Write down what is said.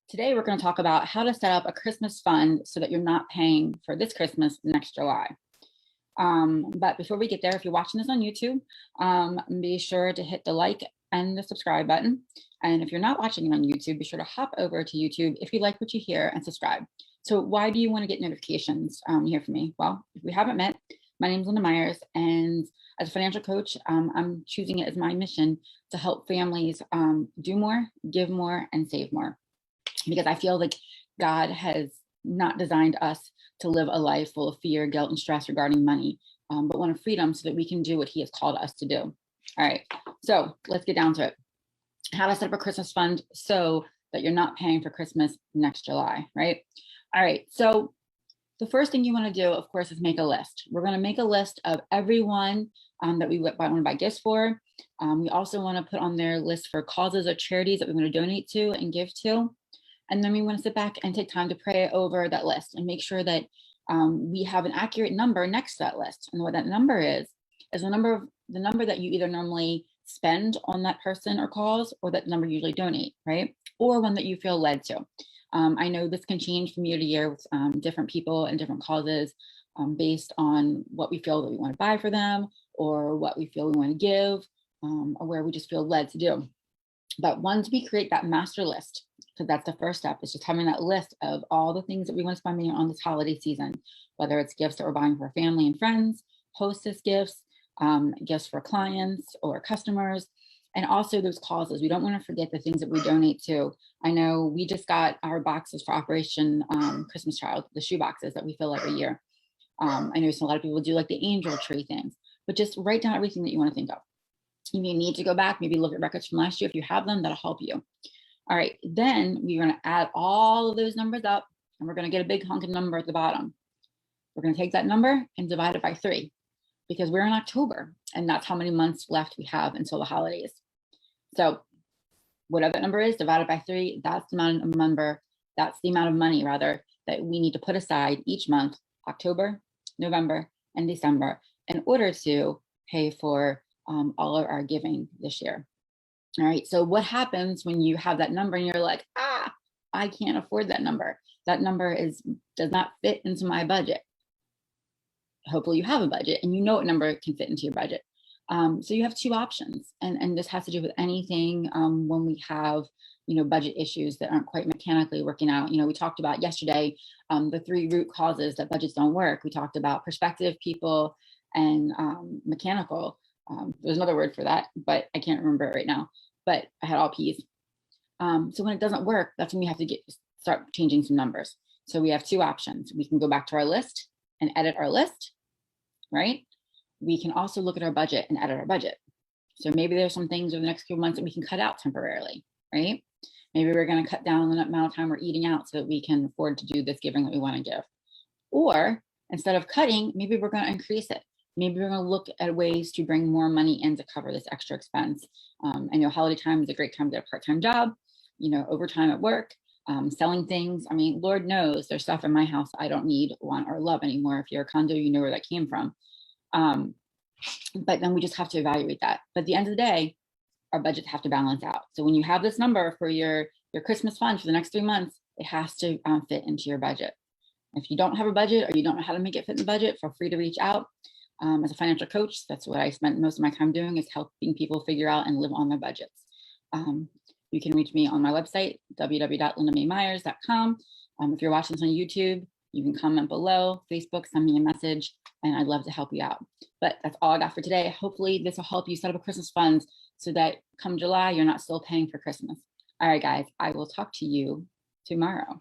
Today, we're going to talk about how to set up a Christmas fund so that you're not paying for this Christmas next July. But before we get there, if you're watching this on YouTube, be sure to hit the like and the subscribe button. And if you're not watching it on YouTube, be sure to hop over to YouTube if you like what you hear and subscribe. So why do you want to get notifications here from me? Well, if we haven't met, my name is Linda Myers, and as a financial coach, I'm choosing it as my mission to help families do more, give more, and save more. Because I feel like God has not designed us to live a life full of fear, guilt, and stress regarding money, but one of freedom so that we can do what he has called us to do. All right, so let's get down to it. How to set up a Christmas fund so that you're not paying for Christmas next July, right? All right, so the first thing you want to do, of course, is make a list. We're going to make a list of everyone that we want to buy gifts for. We also want to put on their list for causes or charities that we want to donate to and give to. And then we want to sit back and take time to pray over that list and make sure that we have an accurate number next to that list. And what that number is the number that you either normally spend on that person or cause, or that number you usually donate, right? Or one that you feel led to. I know this can change from year to year with different people and different causes based on what we feel that we want to buy for them, or what we feel we want to give, or where we just feel led to do. But once we create that master list, because that's the first step, is just having that list of all the things that we want to spend money on this holiday season, whether it's gifts that we're buying for family and friends, hostess gifts, gifts for clients or customers, and also those causes. We don't want to forget the things that we donate to. I know we just got our boxes for Operation Christmas Child, the shoe boxes that we fill every year. I know a lot of people do like the angel tree things, but just write down everything that you want to think of. If you need to go back, maybe look at records from last year. If you have them, that'll help you. All right, then we're going to add all of those numbers up, and we're going to get a big hunking number at the bottom. We're going to take that number and divide it by 3, because we're in October, and that's how many months left we have until the holidays. So whatever that number is, divided by 3, that's the amount of money that we need to put aside each month, October, November, and December, in order to pay for all of our giving this year. All right, so what happens when you have that number and you're like, I can't afford that number. That number does not fit into my budget. Hopefully you have a budget and you know what number can fit into your budget. So you have 2 options, and this has to do with anything when we have, budget issues that aren't quite mechanically working out. We talked about yesterday the 3 root causes that budgets don't work. We talked about perspective, people, and mechanical. There's another word for that, but I can't remember it right now. But I had all P's. So when it doesn't work, that's when we have to start changing some numbers. So we have 2 options. We can go back to our list and edit our list, right? We can also look at our budget and edit our budget. So maybe there's some things over the next few months that we can cut out temporarily, right? Maybe we're going to cut down the amount of time we're eating out so that we can afford to do this giving that we want to give. Or instead of cutting, maybe we're going to increase it. Maybe we're going to look at ways to bring more money in to cover this extra expense. I know holiday time is a great time to get a part-time job, overtime at work, selling things. I mean, Lord knows there's stuff in my house I don't need, want, or love anymore. If you're a condo, you know where that came from. But then we just have to evaluate that. But at the end of the day, our budgets have to balance out. So when you have this number for your Christmas fund for the next 3 months, it has to fit into your budget. If you don't have a budget, or you don't know how to make it fit in the budget, feel free to reach out. As a financial coach, that's what I spent most of my time doing, is helping people figure out and live on their budgets. You can reach me on my website, www.lindamaymyers.com. If you're watching this on YouTube, you can comment below, Facebook, send me a message, and I'd love to help you out. But that's all I got for today. Hopefully this will help you set up a Christmas fund so that come July, you're not still paying for Christmas. All right, guys, I will talk to you tomorrow.